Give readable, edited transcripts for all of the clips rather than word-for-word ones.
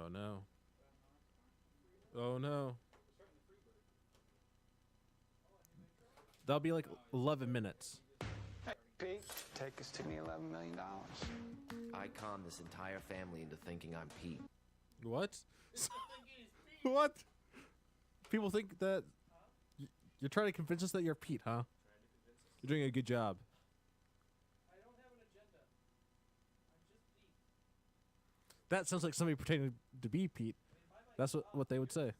Oh no. Oh no. That'll be like 11 minutes. Hey, Pete, take us to me $11 million. I con this entire family into thinking I'm Pete. What? What? People think that you're trying to convince us that you're Pete, huh? You're doing a good job. I don't have an agenda. I'm just Pete. That sounds like somebody pretending to be Pete. That's what they would say.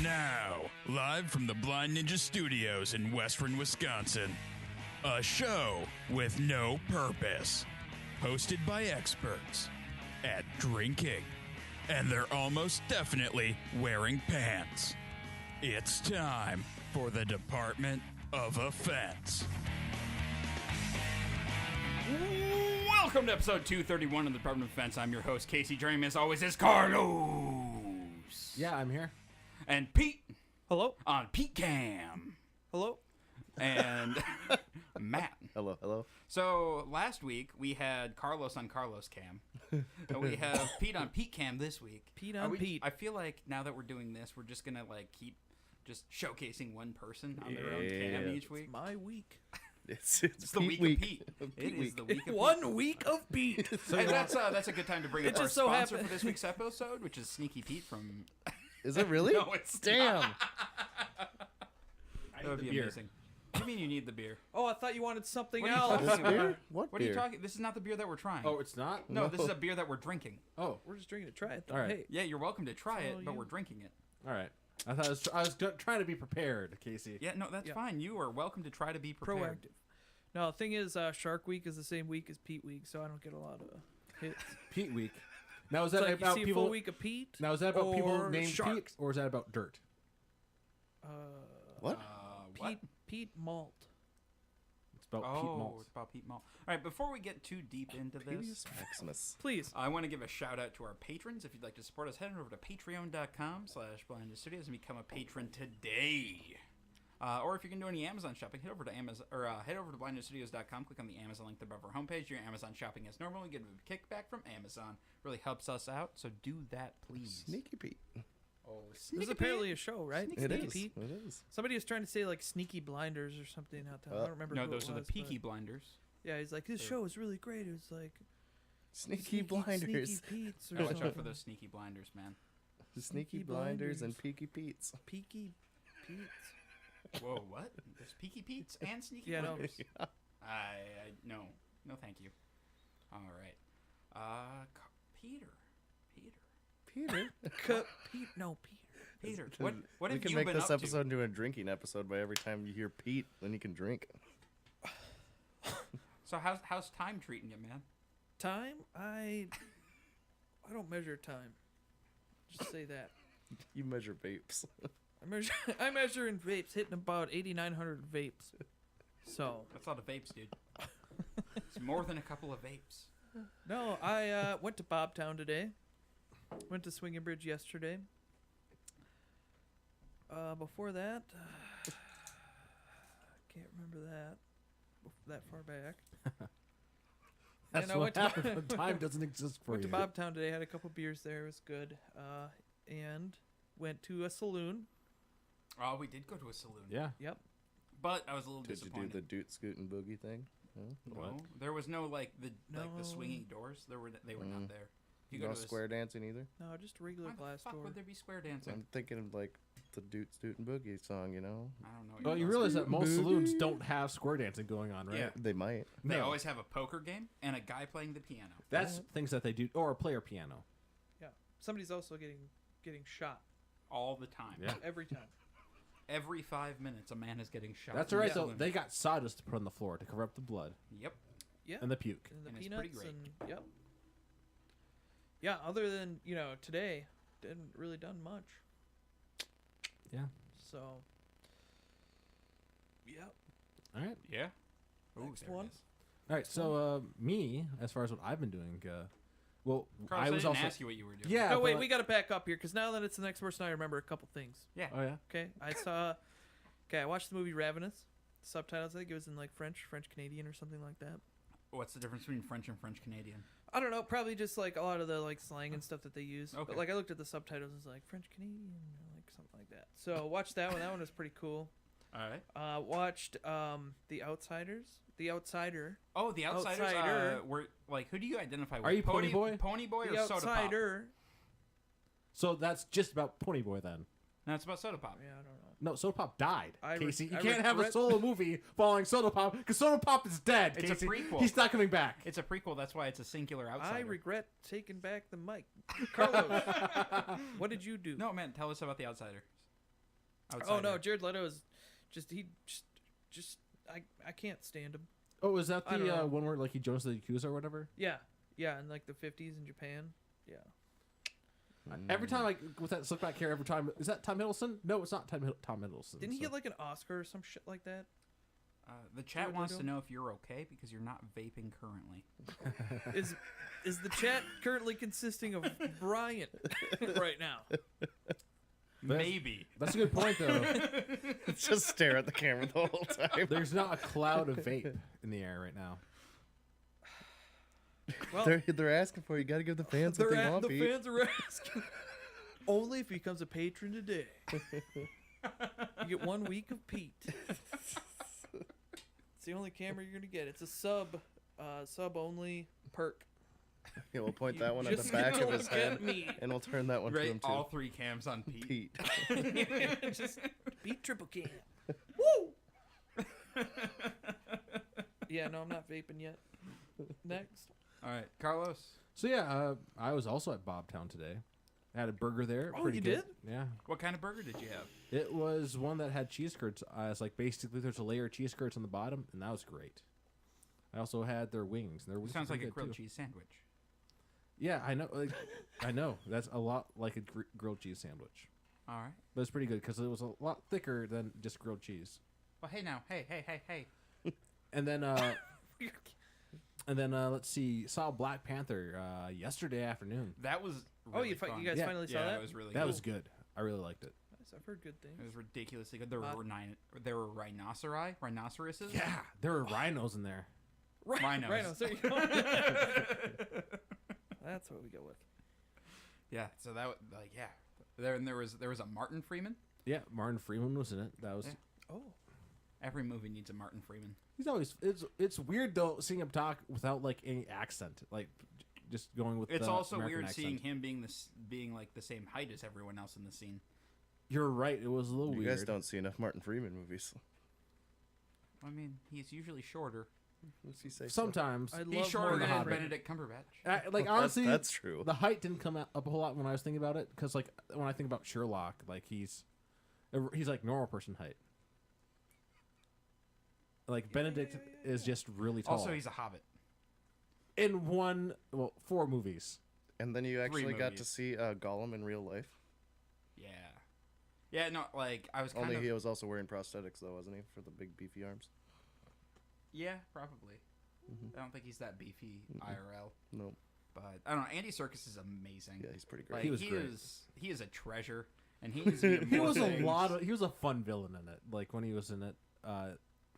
Now, live from the Blind Ninja Studios in Western Wisconsin, a show with no purpose, hosted by experts at drinking, and they're almost definitely wearing pants. It's time for the Department of Offense. Welcome to episode 231 of the Department of Defense. I'm your host, Casey. Joining me as always is Carlos. Yeah, I'm here. And Pete Hello? on Pete Cam. Hello? And Matt. Hello. So last week we had Carlos on Carlos Cam. And we have Pete on Pete Cam this week. Pete on Pete. I feel like now that we're doing this, we're just going to keep just showcasing one person on their own cam each week. My week. It's It's the week of Pete. It is the week of Pete. 1 week of Pete. And that's a good time to bring up It our just so sponsor happened- for this week's episode, which is Sneaky Pete from... Is it really? No, it's Damn. That would be amazing. What do you mean you need the beer? Oh, I thought you wanted something What are you else. talking about? Beer? What What beer? are you talking? This is not the beer that we're trying. Oh, it's not? no, this is a beer that we're drinking. Oh, We're just drinking to try it. Though. All right. Hey, Yeah, you're welcome to try So it, but you- we're drinking it. all right. I thought I was trying to be prepared, Casey. Yeah, no, that's Yeah. fine. You are welcome to try to be prepared. proactive. No, the thing is, Shark Week is the same week as Pete Week, so I don't get a lot of hits. Pete week. Now is It's that like you about see a people? full week of Pete. Now is that about people or named sharks. Pete, or is that about dirt? What? Pete Malt. It's about Pete Oh, Malt. it's about Pete Malt. All right, before we get too deep into this, Pedius Maximus. Please. I want to give a shout out to our patrons. If you'd like to support us, head over to patreon.com/blindstudios and become a patron today. Or if you're going to do any Amazon shopping, head over to Amazon or head over to blindstudios.com, click on the Amazon link above our homepage. Your Amazon shopping as normal. We get a kickback from Amazon. Really helps us out, so do that, please. Sneaky Pete. Oh, This is apparently a show, right? It Sneaky is. Pete. It is. Somebody was trying to say like Sneaky Blinders or something out there. I don't remember. No, who those it are the was, Peaky but- Blinders. Yeah, he's like, this show is really great. It was like Sneaky Blinders. Sneaky Pete's or Watch out for something. those sneaky blinders, man. Sneaky Blinders and Peaky Pete's. Peaky Pete's. Whoa, what? There's Peaky Pete's and Sneaky Yeah, no. Blinders? No, thank you. All right. Peter. Peter. Peter. What have we can you make been this up episode into a drinking episode by every time you hear Pete, then you can drink. to? So how's time treating you, man? Time? I don't measure time. Just say that. You measure vapes. I measure in vapes, hitting about 8,900 vapes. So That's a lot of vapes, dude. It's more than a couple of vapes. no, I went to Bobtown today. Went to Swinging Bridge yesterday. Before that, can't remember that far back. That's And I what went to- happens when time doesn't exist for Went you. to Bobtown today. Had a couple beers there. It was good. And went to a saloon. Oh, we did go to a saloon. Yeah. Yep. But I was a little Did you disappointed. do the doot scoot and boogie thing? No? No, there was no like the No. swinging doors. They were not there. If you No to a square dancing either? No, just a regular why glass the fuck door. would there be square dancing? I'm thinking of like the doot scoot and boogie song, you know? I don't know. Well, you know. realize that most saloons don't have square dancing going on, right? Yeah. They might. They No. always have a poker game and a guy playing the piano. That's things that they do, or a player piano. Yeah. Somebody's also getting shot All the time. Yeah. every time. Every 5 minutes, a man is getting shot. That's in all the right, though. saloon. They got sawdust to put on the floor to cover up the blood Yep. Yeah. and the puke. And the And it's pretty peanuts great. and yep. Yeah, other than, today, didn't really done much. Yeah. So yep. All right. Yeah. Ooh, Next there it one. is. All right. So, me, as far as what I've been doing, Carlos, I was didn't also. ask you what you were doing. Yeah. No, wait, but- we got to back up here because now that it's the next person, I remember a couple things. Yeah. Oh yeah. Okay, I watched the movie Ravenous. Subtitles, I think it was in like French Canadian or something like that. What's the difference between French and French Canadian? I don't know, probably just like a lot of the like slang and stuff that they use. Okay. But like I looked at the subtitles, it's like French Canadian, like something like that. So watched that one. That one was pretty cool. All right. Watched The Outsiders. The Outsider. Oh, the Outsiders. Outsider. Were like, who do you identify with? Are you Pony Boy? Pony Boy The or Soda Pop? Outsider. So that's just about Pony Boy then. No, it's about Soda Pop. Yeah, I don't know. No, Soda Pop died. I Casey, you I can't have a regret- solo movie following Soda Pop because Soda Pop is dead. It's a Casey. prequel. He's not coming back. It's a prequel. That's why it's a singular outsider. I regret taking back the mic. Carlos, what did you do? No, man. Tell us about the Outsider. Oh no, Jared Leto is just I can't stand him. Oh, is that I don't the know. one where like he joins the Yakuza or whatever? Yeah, in like the 50s in Japan. Yeah. Every time, like with that slick back hair, every time is that Tom Hiddleston? No, it's not Tom Hiddleston. Didn't he so- get like an Oscar or some shit like that? The chat Jared wants to Leto? know if you're okay because you're not vaping currently. Is the chat currently consisting of Brian right now? Maybe. That's a good point, though. Just stare at the camera the whole time. There's not a cloud of vape in the air right now. Well, They're asking for you. Got to give the fans what they want, the Pete. fans are asking. Only if he becomes a patron today. You get 1 week of Pete. It's the only camera you're gonna get. It's a sub only perk. Yeah, we'll point You that one at the just back of don't his get head, me. and we'll turn that one to him Right, too. all 3 cams on Pete. Pete. Just beat triple cam. Woo! Yeah, no, I'm not vaping yet. Next. All right, Carlos. So yeah, I was also at Bobtown today. I had a burger there. Oh, pretty you good. did? Yeah. What kind of burger did you have? It was one that had cheese curds. It's like basically there's a layer of cheese curds on the bottom, and that was great. I also had their wings. Their wings Sounds were like a good, grilled too. cheese sandwich. Yeah, I know. Like, I know that's a lot like a grilled cheese sandwich, All right. but it's pretty good because it was a lot thicker than just grilled cheese. Well, hey now, hey. And then, let's see, saw Black Panther yesterday afternoon. That was Oh, really you fun. guys Yeah. finally saw Yeah, that? it was really That good. was good. I really liked it. Nice, I've heard good things. It was ridiculously good. There were rhinoceroses. Yeah, there were rhinos in there. Rhinos. Rhinos, there you go. That's what we go with. Yeah. So that like yeah. There was a Martin Freeman. Yeah, Martin Freeman was in it. That was. Yeah. Oh. Every movie needs a Martin Freeman. He's always. It's weird though seeing him talk without like any accent, like just going with. It's the also American weird accent. seeing him being like the same height as everyone else in the scene. You're right. It was a little You weird. guys don't see enough Martin Freeman movies. I mean, he's usually shorter. What's he say? Sometimes, I He's love shorter Morgan than Hobbit. Benedict Cumberbatch. like honestly, that's true. the height didn't come up a whole lot when I was thinking about it because like when I think about Sherlock, like he's like normal person height. Like Benedict is just really tall. Also, he's a hobbit. in 4 movies. And then you actually got to movies. see Gollum in real life. Yeah, no, like, I was kind Only of... he was also wearing prosthetics, though, wasn't he? For the big, beefy arms. Yeah, probably. I don't think he's that beefy IRL. No. But, I don't know, Andy Serkis is amazing. Yeah, he's pretty great. Like, He was great. He is a treasure, and he's in He more was things. he was a fun villain in it. Like when he was in it,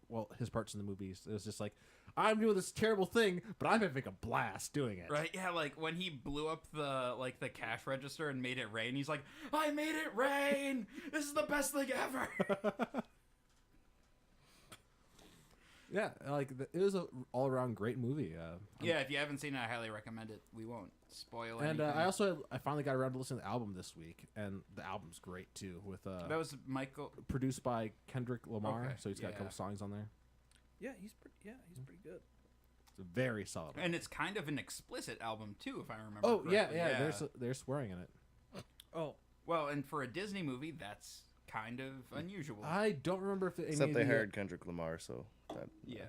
well, his parts in the movies, it was just like, I'm doing this terrible thing, but I'm having a blast doing it. Right, yeah, like when he blew up the cash register and made it rain, he's like, I made it rain! This is the best thing ever! Yeah, like it was a all around great movie. Yeah, if you haven't seen it, I highly recommend it. We won't spoil And anything. I finally got around to listening to the album this week, and the album's great too. With that was Michael... produced by Kendrick Lamar, Okay, so he's got a yeah. couple songs on there. Yeah, he's pretty good. It's a very solid. And it's kind of an explicit album, too, if I remember Oh yeah, correctly. yeah. There's swearing in it. Oh, Well, and for a Disney movie, that's kind of unusual. I don't remember if any Except of they the, hired Kendrick Lamar, so that. yeah.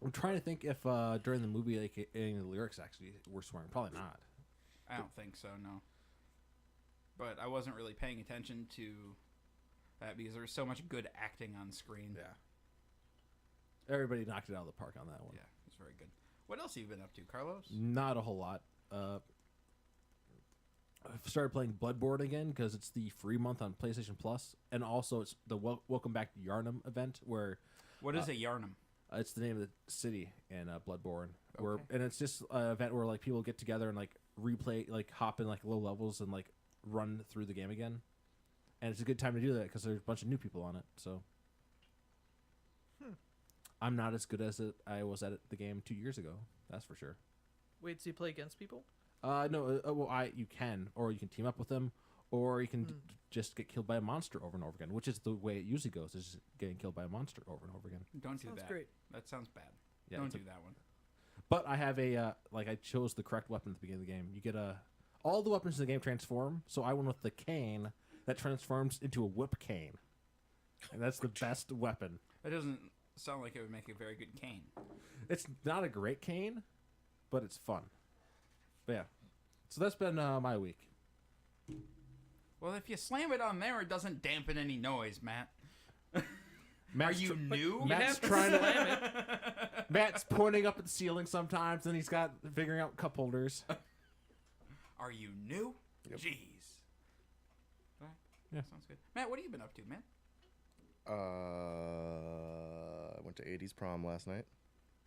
I'm trying to think if during the movie like any of the lyrics actually were swearing. Probably not. I don't think so, no. But I wasn't really paying attention to that because there was so much good acting on screen. Yeah. Everybody knocked it out of the park on that one. Yeah, it was very good. What else have you been up to, Carlos? Not a whole lot. I've started playing Bloodborne again because it's the free month on PlayStation Plus, and also it's the Welcome Back to Yarnum event where What is a Yarnum? it's the name of the city in Bloodborne. Where Okay. and it's just an event where like people get together and like replay, like hop in like low levels and like run through the game again, and it's a good time to do that because there's a bunch of new people on it. So. I'm not as good as I was at the game 2 years ago. That's for sure. wait, does he play against people? No. Well, you can, or you can team up with them, or you can just get killed by a monster over and over again, which is the way it usually goes. Is just getting killed by a monster over and over again. Don't do Sounds that. great. That sounds bad. Yeah, Don't it's a- do that one. But I have a I chose the correct weapon at the beginning of the game. You get all the weapons in the game transform. So I went with the cane that transforms into a whip cane, and that's the best weapon. That doesn't sound like it would make a very good cane. It's not a great cane, but it's fun. But yeah. So that's been my week. Well, if you slam it on there, it doesn't dampen any noise, Matt. Matt's Are you new? Matt's trying to. Matt's pointing up at the ceiling sometimes, and he's got figuring out cup holders. Are you new? Yep. Jeez. All right. Yeah. Sounds good. Matt, what have you been up to, man? I went to 80s prom last night.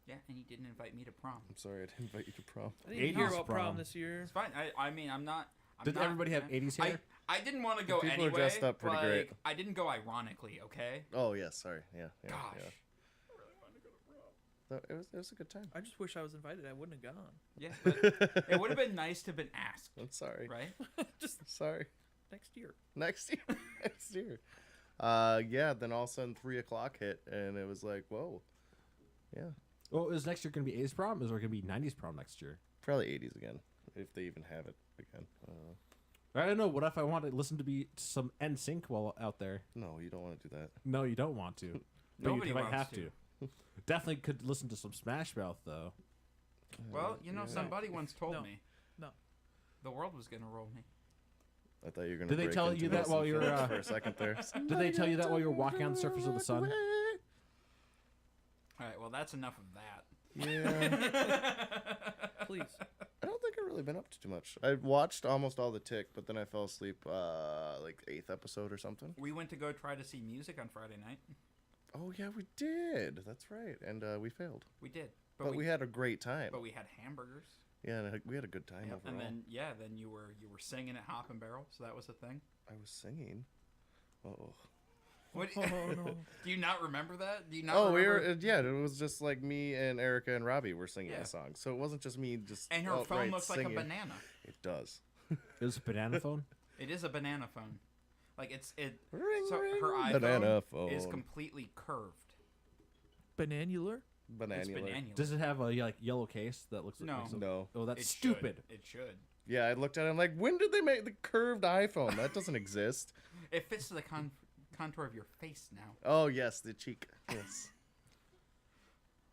Yeah, and you didn't invite me to prom. I'm sorry, I didn't invite you to prom. I didn't hear 80s about prom. prom this year. It's fine. I mean, I'm not. Did not, everybody have 80s hair? I didn't want to go People are anyway. dressed up pretty like, great. I didn't go ironically, okay? Oh yes, sorry. Yeah. Gosh. Yeah. So it was a good time. I just wish I was invited. I wouldn't have gone. Yeah, but it would have been nice to have been asked, I'm sorry. right? Just Sorry. next year. Next year. Next year. Yeah. Then all of a sudden 3 o'clock hit, and it was like, whoa. Yeah. Well, is next year going to be 80s prom? Is there going to be 90s prom next year? Probably 80s again, if they even have it again. I don't know. What if I want to listen to some NSYNC while out there? No, you don't want to do that. No, you don't want to. But Nobody you might wants have to. to. Definitely could listen to some Smash Mouth though. Well, you know, Yeah. somebody once told No. me No. the world was gonna roll me. I thought you were gonna. Did they break tell into you that Wilson while you were, Phillips for a second there? Did they tell you that while you were walking on the surface of the sun? All right, well, that's enough of that. Yeah. Please. I don't think I've really been up to too much. I watched almost all the Tick, but then I fell asleep like 8th episode or something. We went to go try to see music on Friday night. Oh yeah, we did. That's right. And we failed. We did, But we had a great time. but we had hamburgers. Yeah, and we had a good time Yep, overall. and then you were singing at Hop and Barrel, so that was a thing. I was singing. Oh. What? Oh no. Do you not remember that? Do you not? Oh, we remember? were. Yeah, it was just like me and Erica and Robbie were singing Yeah. the song. So it wasn't just me just. And her phone outright looks like singing. a banana. It does. It was a banana phone. It is a banana phone. Like it. Ring, So ring, her iPhone banana phone. is completely curved. Bananular? It's Bananular. banana. Does it have a yellow case that looks like No. makes it- No. Oh, that's It stupid. Should. It should. Yeah, I looked at it. I'm like, when did they make the curved iPhone? That doesn't exist. It fits the contour of your face now. Oh yes, the cheek. Yes.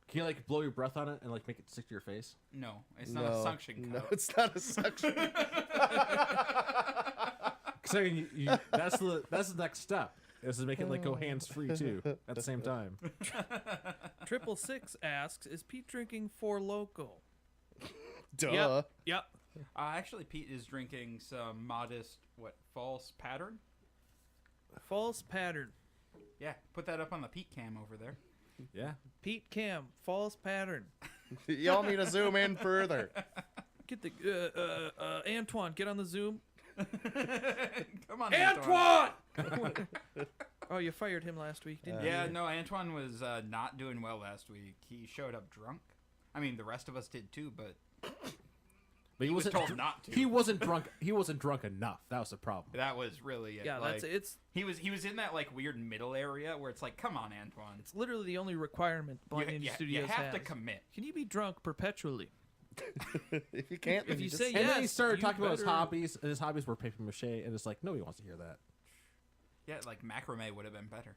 Can you like blow your breath on it and like make it stick to your face? No, it's not a suction No, cup. it's not a suction. 'Cause that's the next step. Is to make it like go hands free too at the same time. 666 asks, "Is Pete drinking Four Loko?" Duh. Yep. Actually, Pete is drinking some modest, false pattern? False pattern. Yeah, put that up on the Pete cam over there. Yeah. Pete Cam, false pattern. Y'all need to zoom in further. Get the Antoine, get on the Zoom. Come on, Antoine! Oh, you fired him last week, didn't you? Yeah, no, Antoine was not doing well last week. He showed up drunk. I mean, the rest of us did too, but But he was wasn't told not to. He wasn't drunk. He wasn't drunk enough. That was the problem. that was really it. Yeah, like, that's it's He was in that like weird middle area where it's like, come on, Antoine. it's literally the only requirement Blind Ninja you Studios have to has. commit. Can you be drunk perpetually? If you can't, then If you just say And then he yes, started you talking about his better- hobbies, and his hobbies were paper mache, and it's like nobody wants to hear that. Yeah, like macrame would have been better.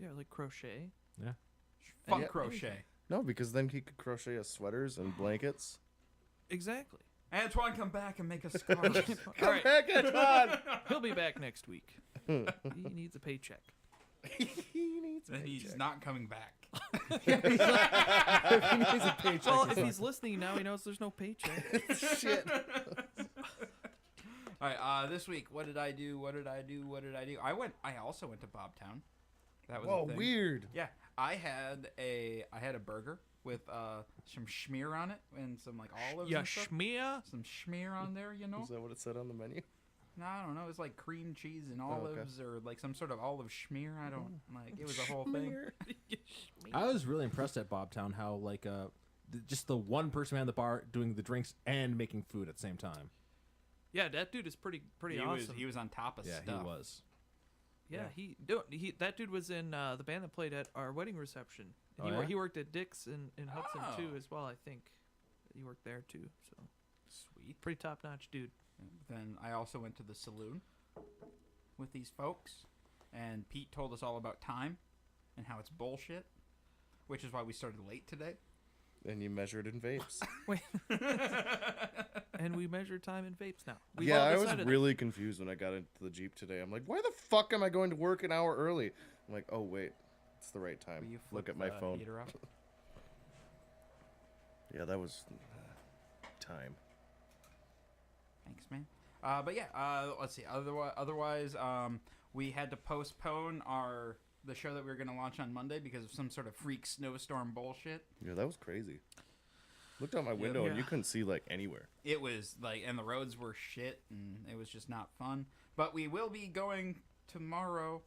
Yeah, like crochet. Yeah. Fuck Yeah. crochet. No, because then he could crochet us sweaters and blankets. Exactly. Antoine, come back and make us scarves. All right, Heck, Antoine! he'll be back next week. He needs a paycheck. He needs a And he's paycheck. not coming back. He needs a paycheck. Well, or if he's something. listening now, he knows there's no paycheck. Shit. All right, this week, what did I do? I also went to Bobtown. That was Whoa, a thing. weird. Yeah, I had a burger with some schmear on it and some like olives. Yeah, and stuff. schmear. Some schmear on there, you know. Is that what it said on the menu? No, I don't know. It was like cream cheese and okay. olives, or like some sort of olive schmear. I don't like. It was a whole thing. I was really impressed at Bobtown how like just the one person behind the bar doing the drinks and making food at the same time. Yeah, that dude is pretty awesome. He was on top of Yeah, stuff. he was. Yeah, that dude was in the band that played at our wedding reception. Oh, yeah? He worked at Dick's in Hudson Oh. too, as well. I think he worked there too. So Sweet. pretty top notch dude. Then I also went to the saloon with these folks, and Pete told us all about time and how it's bullshit, which is why we started late today. And you measured in vapes. Wait, and we measure time in vapes now. We've Yeah, all I was decided that. really confused when I got into the Jeep today. I'm like, why the fuck am I going to work an hour early? I'm like, oh, wait. It's the right Will time. you Look flip at my the phone. heater up? Yeah, that was time. Thanks, man. But yeah, let's see. Otherwise, we had to postpone the show that we were going to launch on Monday because of some sort of freak snowstorm bullshit. Yeah, that was crazy. Looked out my window and you Yeah. couldn't see like anywhere. It was like, and the roads were shit, and it was just not fun. But we will be going tomorrow,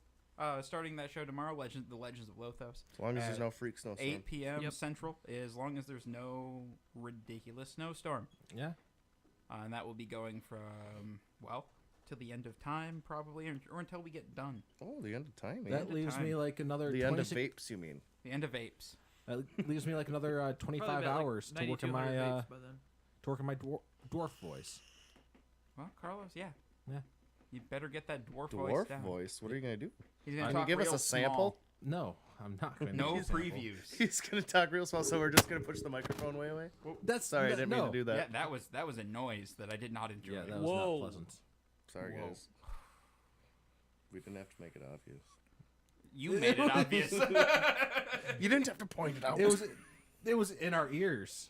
starting that show tomorrow, the Legends of Lothos. As long as there's At no freak snowstorm. 8 p.m. Yep. Central, as long as there's no ridiculous snowstorm. Yeah. And that will be going from, till the end of time, probably, or until we get done. Oh, the end of time. eh? That leaves me time. like another The end of 26 vapes, you mean? The end of apes. That leaves me like another 25 Probably about, like, hours to work in 9,200 my vapes by then. dwarf voice. Well, Carlos, yeah. Yeah. You better get that dwarf voice Dwarf down. voice? What are you going to do? He's Can going you to talk give us real a sample? No, I'm not going to. Small. No previews. He's going to talk real small, so we're just going to push the microphone way away? That's Sorry, I didn't mean to do that. Yeah, that was a noise that I did not enjoy. Yeah, that was Whoa. not pleasant. Sorry, Whoa. guys. We didn't have to make it obvious. You made it obvious. You didn't have to point it out. It was in our ears.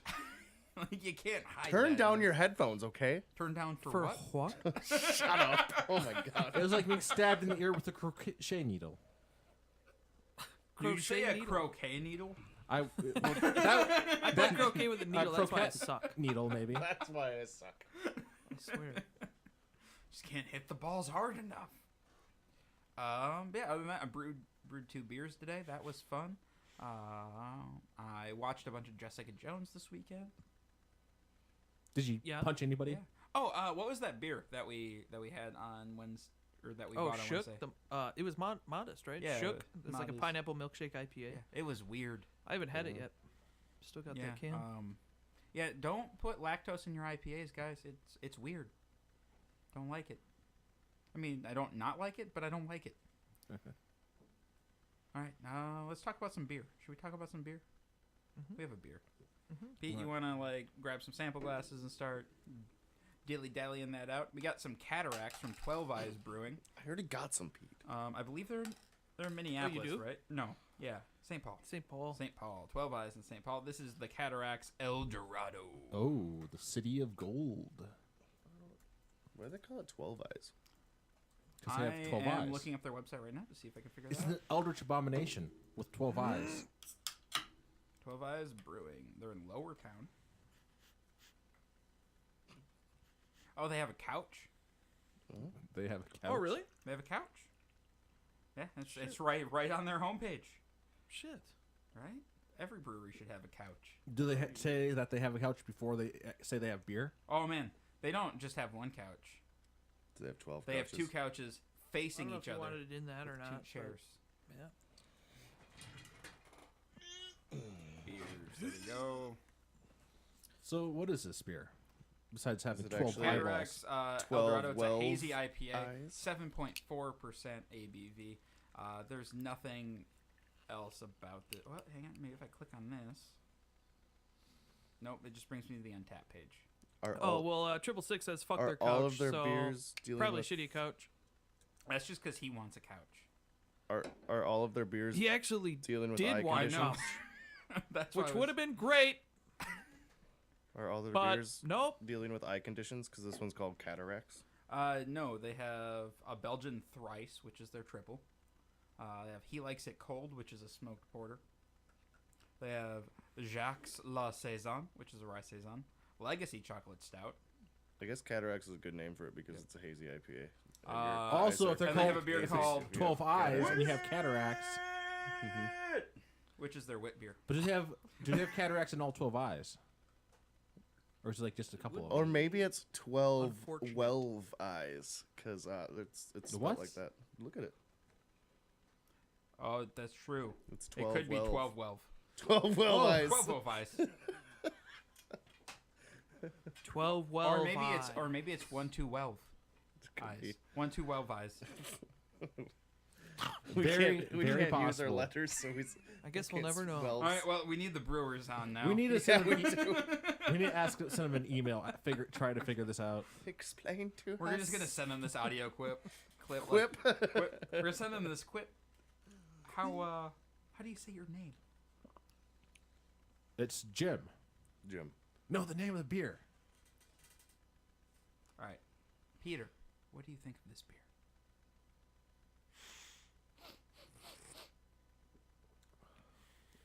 You can't hide Turn that. down your headphones, okay? Turn down for, For what? what? Shut up. Oh my god. It was like being stabbed in the ear with a crochet needle. Did you say Crochet a needle. croquet needle? I I put croquet with a needle. That's why I croquet suck. Oh, needle maybe. That's why I suck. I swear. Just can't hit the balls hard enough. Yeah, other than that, I brewed 2 beers today. That was fun. I watched a bunch of Jessica Jones this weekend. Did you Yeah. punch anybody? Yeah. Oh, what was that beer that we had on Wednesday, or that we Oh, bought on Shook. Wednesday? It was modest, right? Yeah, Shook. It's like a Modest. pineapple milkshake IPA. Yeah, it was weird. I haven't had it yet. Still got Yeah. that can. Yeah, don't put lactose in your IPAs, guys. It's weird. Don't like it. I mean, I don't not like it, but I don't like it. All right, let's talk about some beer. Should we talk about some beer? We have a beer. Pete, you want to grab some sample glasses and start dilly-dallying that out. We got some Cataracts from 12 Eyes Brewing. I already got some, Pete. I believe they're in Minneapolis, do? right? No. Yeah. St. Paul. St. Paul. St. Paul. 12 Eyes in St. Paul. This is the Cataracts El Dorado. Oh, the city of gold. Why do they call it 12 Eyes? Because they have 12 I am eyes. looking up their website right now to see if I can figure It's that an out. eldritch abomination with 12 eyes. 12 Eyes Brewing. They're in Lower Town. Oh, they have a couch. They have a couch. Oh, really? They have a couch. Yeah, it's right on their homepage. Shit. Right? Every brewery should have a couch. Do they say that they have a couch before they say they have beer? Oh man, they don't just have one couch. Do they have 12 They have two couches I facing don't know each if you other. wanted it in that or with not. Two chairs. Yeah. Beers. There we go. So what is this beer? Besides having it 12 actually- eyeballs. Cataracts, 12 Eldorado. It's a Wells hazy IPA, eyes? 7.4% ABV. There's nothing else about it. What? Hang on. Maybe if I click on this. Nope. It just brings me to the Untapped page. Are Oh, all, well, 666 says fuck are their couch. all of their so beers dealing probably with... shitty couch. That's just because he wants a couch. Are all of their beers He actually dealing with eye did want a conditions? couch, That's why which I was- would have been great, Are all their but beers nope. dealing with eye conditions? Because this one's called Cataracts. No, they have a Belgian Thrice, which is their triple. They have He Likes It Cold, which is a smoked porter. They have Jacques La Saison, which is a rye saison. Legacy Chocolate Stout. I guess Cataracts is a good name for it because it's a hazy IPA. And your Also, eyes if they're and they have called a beer if called you 12 have eyes cataracts. and you have cataracts, which is their wit beer. but do they have cataracts in all 12 eyes? Or is it like just a couple of Or them? maybe it's 12 Unfortunate. 12 eyes because it's The spelled what? like that. Look at it. Oh, that's true. It's It 12 could be 12 Welv. 12 12 eyes. 12 eyes. 12 well Or maybe it's 1 2 Welv Could eyes. be. 1 2 Welv eyes. We Very, can't, we very can't use our possible. letters, so I guess we'll never know. All right, well, we need the brewers on now. We need to Yeah, send we we need to send them an email. Try to figure this out. explain to We're us. just gonna send them this audio clip. Quip. We're gonna send them this quip. How do you say your name? It's Jim. Jim. No, the name of the beer. All right, Peter. What do you think of this beer?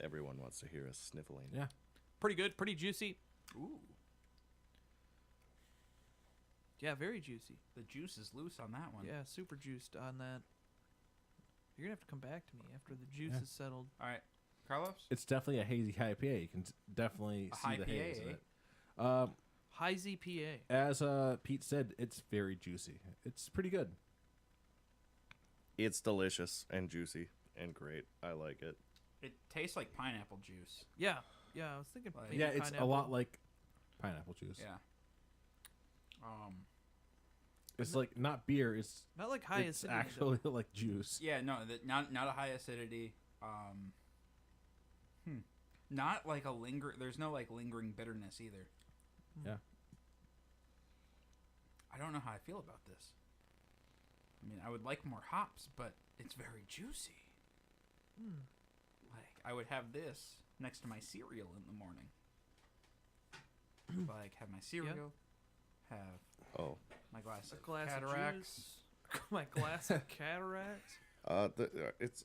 Everyone wants to hear us sniffling. Yeah. Pretty good, pretty juicy. Ooh, Yeah, very juicy. the juice is loose on that one. Yeah, super juiced on that. You're gonna have to come back to me after the juice Yeah. is settled. All right, Carlos. It's definitely a hazy IPA. You can definitely A see high the PA, haze in eh? it. High ZPA. As Pete said, it's very juicy. It's pretty good. It's delicious and juicy and great. I like it. It tastes like pineapple juice. Yeah, I was thinking. Like- maybe Yeah, it's a pineapple. lot like pineapple juice. Yeah. It's like not beer. It's Not like high it's acidity. actually like juice. Yeah, no, not a high acidity. Not like a There's no like lingering bitterness either. Yeah. I don't know how I feel about this. I mean, I would like more hops, but it's very juicy. Like I would have this next to my cereal in the morning. Like have my cereal, have Oh. my glass A of glass of cataracts. juice. My glass of cataracts.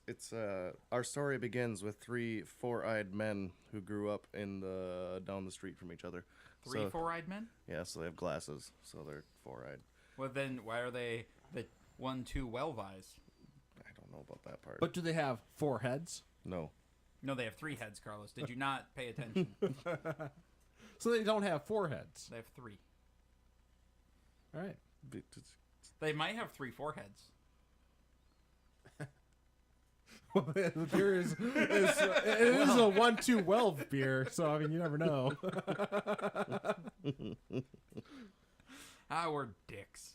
It's our story begins with 3 4-eyed men who grew up in the down the street from each other. Three So- four-eyed men. Yeah, so they have glasses, so they're 4-eyed. Well, then why are they the 1 2 Welv eyes? I don't know about that part. But do they have 4 heads? no, No, they have 3 heads, Carlos. Did you not pay attention? So they don't have 4 heads. They have 3. All right. They might have 3 foreheads. Well, the beer is a 1-2 Welv beer, so I mean you never know. We're dicks.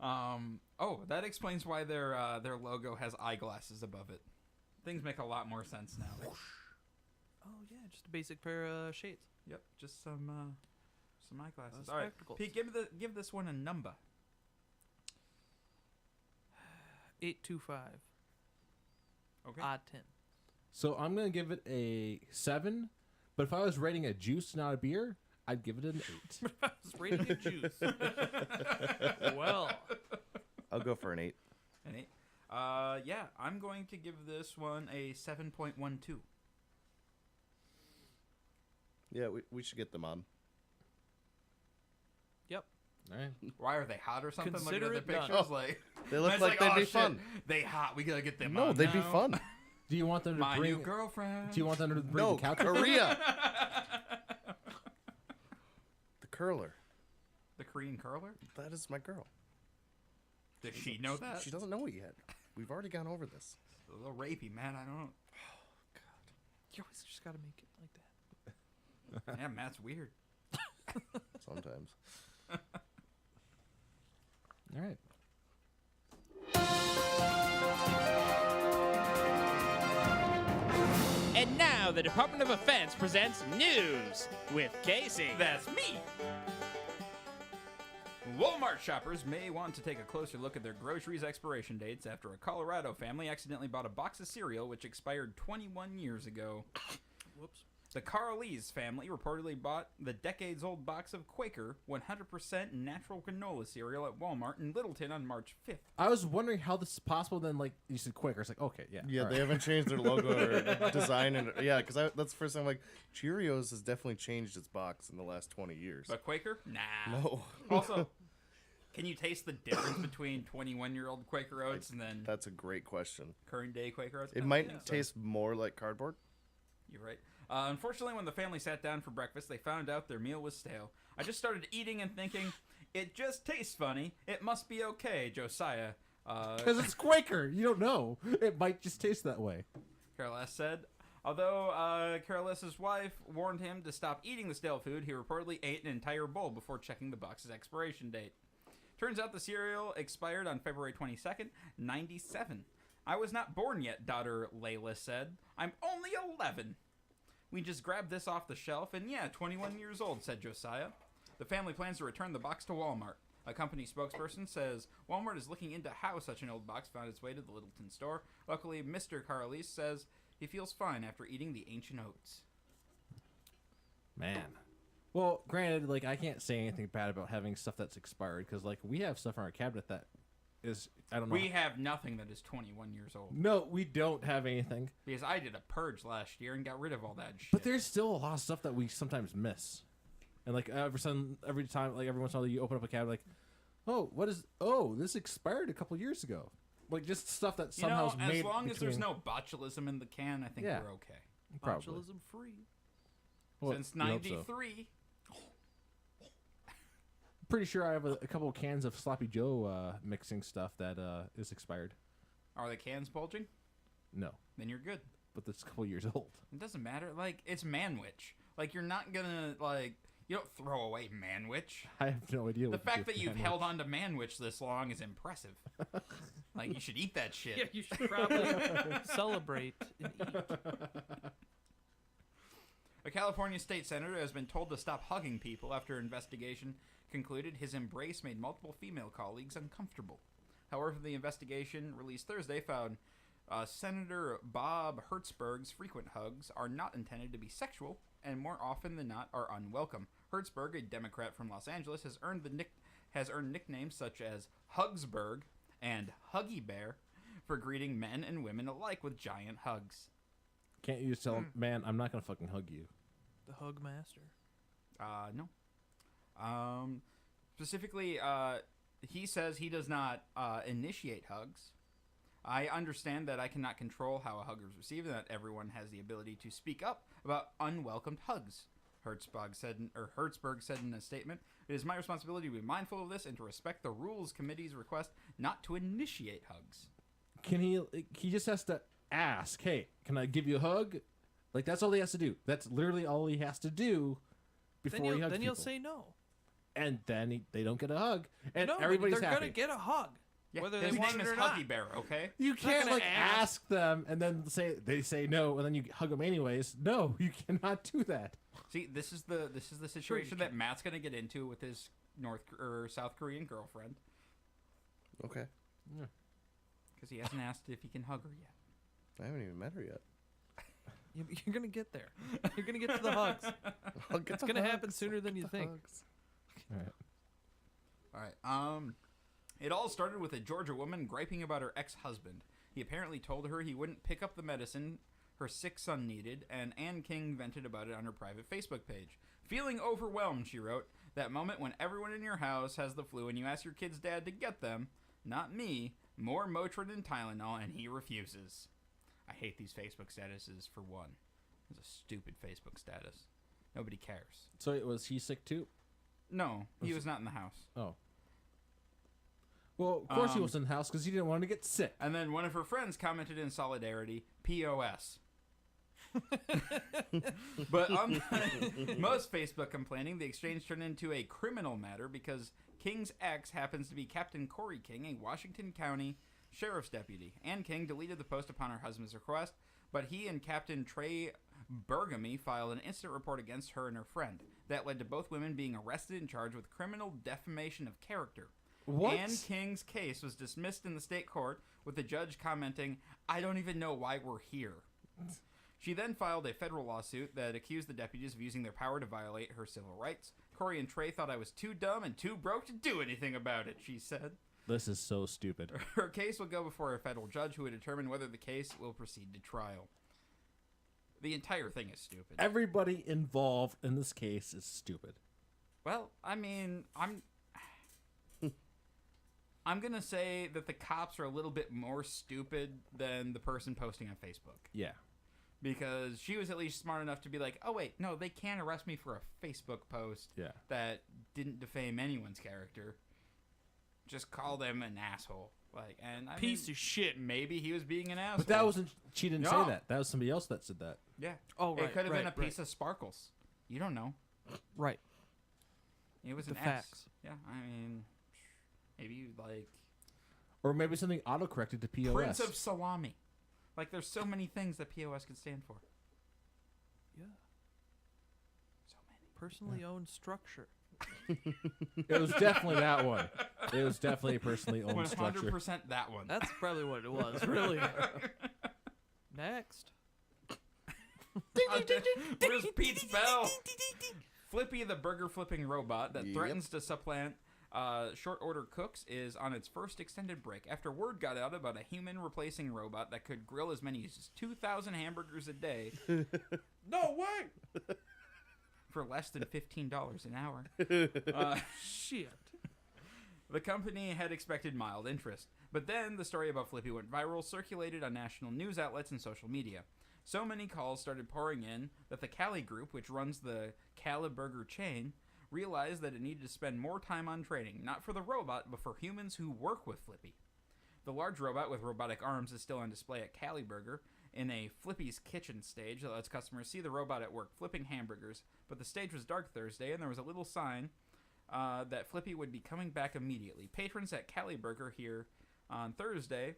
Oh, that explains why their logo has eyeglasses above it. Things make a lot more sense now. Oh yeah, just a basic pair of shades. Yep, just some of my glasses. Those All right, spectacles. Pete, give this one a number. 825. Okay. Odd 10. So I'm gonna give it a 7. But if I was rating a juice, not a beer, I'd give it an 8. I was rating a juice. Well, I'll go for an 8. An 8. Yeah, I'm going to give this one a 7.12. Yeah, we should get them on. yep. All right. Why are they hot or something? Consider Looking at it the done. pictures, Oh, like They look It's like they'd oh, be shit, fun. They hot. We gotta get them. No, on they'd be now. fun. Do you want them to My bring? new girlfriend. Do you want them to bring No, the couch? Korea. The curler. the Korean curler? That is my girl. Does she know that? She doesn't know it yet. We've already gone over this. A little rapey, man. I don't. You always just got to make it like that. Yeah, Matt's weird. Sometimes. All right. And now the Department of Defense presents News with Casey. That's me. Walmart shoppers may want to take a closer look at their groceries' expiration dates after a Colorado family accidentally bought a box of cereal which expired 21 years ago. Whoops. The Carlese family reportedly bought the decades-old box of Quaker 100% natural granola cereal at Walmart in Littleton on March 5th. I was wondering how this is possible. Then, like you said, Quaker. It's like, okay, yeah. Yeah, all they right. haven't changed their logo or design. And yeah, because that's the first time. Like, Cheerios has definitely changed its box in the last 20 years. But Quaker? Nah. No. Also, can you taste the difference between 21-year-old Quaker Oats and then That's a great question. current day Quaker Oats? It No, might yeah. taste more like cardboard. You're right. Unfortunately, when the family sat down for breakfast, they found out their meal was stale. I just started eating and thinking, it just tastes funny. It must be okay, Josiah. Because it's Quaker. You don't know. It might just taste that way. Caroless said. Although Caroless's wife warned him to stop eating the stale food, he reportedly ate an entire bowl before checking the box's expiration date. Turns out the cereal expired on February 22nd, 97. I was not born yet, daughter Layla said. I'm only 11. We just grabbed this off the shelf, and yeah, 21 years old, said Josiah. The family plans to return the box to Walmart. A company spokesperson says Walmart is looking into how such an old box found its way to the Littleton store. Luckily, Mr. Carlese says he feels fine after eating the ancient oats. Man. Well, granted, like I can't say anything bad about having stuff that's expired because, like, we have stuff in our cabinet that is I don't know. We have nothing that is 21 years old. No, we don't have anything. Because I did a purge last year and got rid of all that shit. But there's still a lot of stuff that we sometimes miss. And like every time, like every once in a while, you open up a cabinet, like, oh, what is? Oh, this expired a couple years ago. Like just stuff that you know, somehow is made. as long as there's between- no botulism in the can, I think Yeah. we're okay. Probably. Botulism free. Well, Since we hope so. 93. Pretty sure I have a couple of cans of Sloppy Joe mixing stuff that is expired. Are the cans bulging? No, Then you're good. but that's a couple years old. It doesn't matter. Like, it's Manwich. Like, you're not gonna, like, you don't throw away Manwich. I have no idea. The what to fact do that with you've that held much. on to Manwich this long is impressive. Like, you should eat that shit. Yeah, you should probably celebrate and eat. A California state senator has been told to stop hugging people after an investigation concluded his embrace made multiple female colleagues uncomfortable. However, the investigation released Thursday found Senator Bob Hertzberg's frequent hugs are not intended to be sexual and more often than not are unwelcome. Hertzberg, a Democrat from Los Angeles, has earned nicknames such as Hugsberg and Huggy Bear for greeting men and women alike with giant hugs. Can't you just tell him, man, I'm not gonna fucking hug you. The hug master. No. Specifically, he says he does not initiate hugs. I understand that I cannot control how a hug is received and that everyone has the ability to speak up about unwelcomed hugs. Hertzberg said in a statement, "It is my responsibility to be mindful of this and to respect the Rules Committee's request not to initiate hugs." Can he just has to ask, hey, can I give you a hug? Like that's all he has to do. That's literally all he has to do before he hugs Then he'll people. say no. And then they don't get a hug, and No, everybody's they're happy. gonna get a hug. Yeah, whether his they want name it is or not. Huggy Bear, okay? You can't gonna like ask. ask them and then they say no and then you hug them anyways. No, you cannot do that. See, this is the situation that Matt's gonna get into with his South Korean girlfriend Okay. because he hasn't asked if he can hug her yet. I haven't even met her yet. You're gonna get there. You're gonna get to the hugs. I'll get It's the gonna hugs. happen sooner than you think. All right. All right. It all started with a Georgia woman griping about her ex-husband. He apparently told her he wouldn't pick up the medicine her sick son needed, and Ann King vented about it on her private Facebook page. Feeling overwhelmed, she wrote, that moment when everyone in your house has the flu and you ask your kid's dad to get them, not me, more Motrin and Tylenol, and he refuses. I hate these Facebook statuses for one. It's a stupid Facebook status. Nobody cares. So was he sick too? No, he was not in the house. Oh. Well, of course he was in the house because he didn't want to get sick. And then one of her friends commented in solidarity, POS. But unlike most Facebook complaining, the exchange turned into a criminal matter because King's ex happens to be Captain Corey King, a Washington County sheriff's deputy. Ann King deleted the post upon her husband's request, but he and Captain Trey Bergamy filed an incident report against her and her friend. That led to both women being arrested and charged with criminal defamation of character. What? Ann King's case was dismissed in the state court, with the judge commenting, "I don't even know why we're here." She then filed a federal lawsuit that accused the deputies of using their power to violate her civil rights. Corey and Trey thought I was too dumb and too broke to do anything about it, she said. This is so stupid. Her case will go before a federal judge who will determine whether the case will proceed to trial. The entire thing is stupid. Everybody involved in this case is stupid. Well, I mean, I'm gonna say that the cops are a little bit more stupid than the person posting on Facebook. Yeah. Because she was at least smart enough to be like, oh wait, no, they can't arrest me for a Facebook post Yeah. that didn't defame anyone's character. Just call them an asshole. Like, and I Piece mean, of shit. maybe he was being an asshole. But that wasn't. She didn't No. say that. That was somebody else that said that. Yeah. Oh, right. It could have been a right, piece of sparkles. You don't know. Right. It was The an facts. X. Yeah, I mean, maybe you like Or maybe something autocorrected to POS. Prince of Salami. Like, there's so many things that POS could stand for. Yeah. So many. Personally owned structure. It was definitely that one. It was definitely a personally owned structure. 100% that one. That's probably what it was, really. Next. Where's Pete's bell? Flippy, the burger flipping robot that Yep. threatens to supplant short order cooks, is on its first extended break after word got out about a human replacing robot that could grill as many as 2,000 hamburgers a day No way! for less than $15 an hour. Shit. The company had expected mild interest, but then the story about Flippy went viral, circulated on national news outlets and social media. So many calls started pouring in that the Cali Group, which runs the Cali Burger chain, realized that it needed to spend more time on training, not for the robot, but for humans who work with Flippy. The large robot with robotic arms is still on display at Cali Burger in a Flippy's Kitchen stage that lets customers see the robot at work flipping hamburgers, but the stage was dark Thursday and there was a little sign that Flippy would be coming back immediately. Patrons at Cali Burger here on Thursday,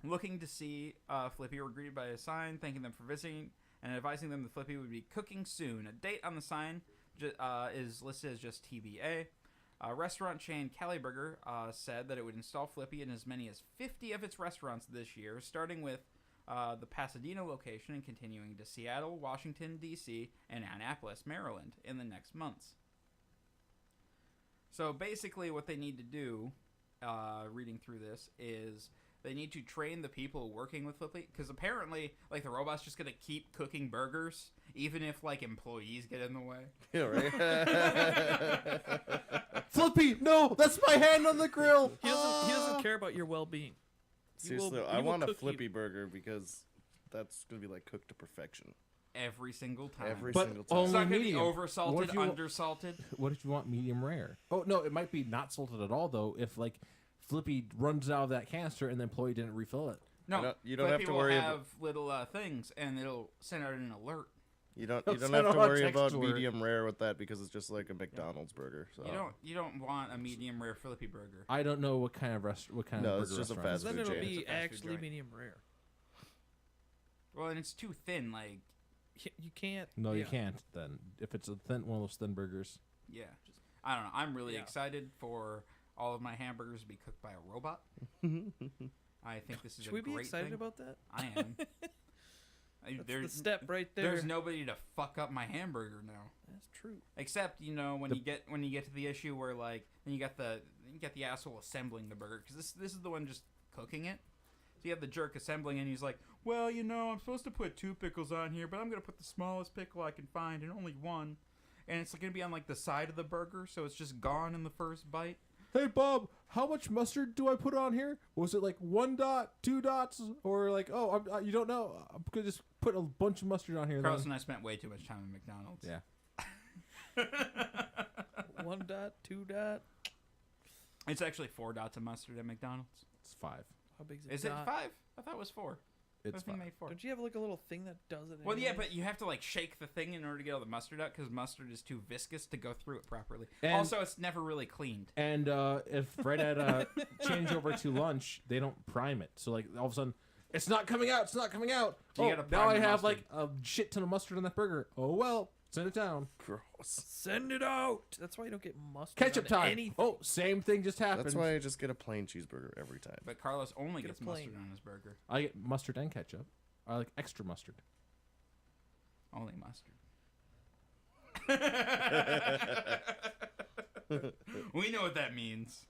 looking to see Flippy, were greeted by a sign thanking them for visiting and advising them that Flippy would be cooking soon. A date on the sign is listed as just TBA. Restaurant chain Cali Burger said that it would install Flippy in as many as 50 of its restaurants this year, starting with the Pasadena location and continuing to Seattle, Washington, D.C., and Annapolis, Maryland in the next months. So basically what they need to do, reading through this, is they need to train the people working with Flippy, because apparently, like, the robot's just going to keep cooking burgers, even if, like, employees get in the way. Yeah, right? Flippy, no, that's my hand on the grill. He doesn't care about your well-being. Seriously, I want a Flippy burger because that's going to be, like, cooked to perfection. Every single time. Every But single It's time. only not going to be medium. What oversalted, if you- undersalted. What if you want medium rare? Oh no, it might be not salted at all though. If like Flippy runs out of that canister and the employee didn't refill it. No, You don't have Flippy to will worry have little things, and it'll send out an alert. You don't That's have not to how worry about texts work. medium rare with that because it's just like a McDonald's burger. So You don't want a medium rare Philippi burger. I don't know what kind of No, burger it's just a restaurant. fast Then food it'll chain. be It's a fast food actually joint. medium rare. Well, and it's too thin. Like, You can't. No, you yeah. can't. Then if it's a thin one of those thin burgers, yeah. I don't know. I'm really Yeah. excited for all of my hamburgers to be cooked by a robot. I think this is Should a we be great excited thing. about that? I am. That's the step right there. There's nobody to fuck up my hamburger now. That's true. Except when you get to the issue where like then you got the asshole assembling the burger because this is the one just cooking it. So you have the jerk assembling and he's like, well, I'm supposed to put 2 pickles on here, but I'm gonna put the smallest pickle I can find and only 1, and it's gonna be on like the side of the burger, so it's just gone in the first bite. hey Bob, how much mustard do I put on here? Was it like 1 dot, 2 dots, or like you don't know? I'm gonna just put a bunch of mustard on here. Carlos then. and I spent way too much time at McDonald's. Yeah. 1 dot, 2 dot. It's actually 4 dots of mustard at McDonald's. It's 5. How big is it? Is it 5? I thought it was 4. It's I think 5. made 4. Don't you have like a little thing that does it? Well, yeah, anyway? but you have to like shake the thing in order to get all the mustard out because mustard is too viscous to go through it properly. And- Also, it's never really cleaned. And if right at change over to lunch, they don't prime it. So like all of a sudden, it's not coming out. It's not coming out. So you Oh, gotta now prime I the have mustard. like a shit ton of mustard on that burger. Oh well, send it down. Gross. Send it out. That's why you don't get mustard. Ketchup on time. anything. Oh, same thing just happened. That's why I just get a plain cheeseburger every time. But Carlos only Get a gets mustard plain. on his burger. I get mustard and ketchup. I like extra mustard. Only mustard. We know what that means.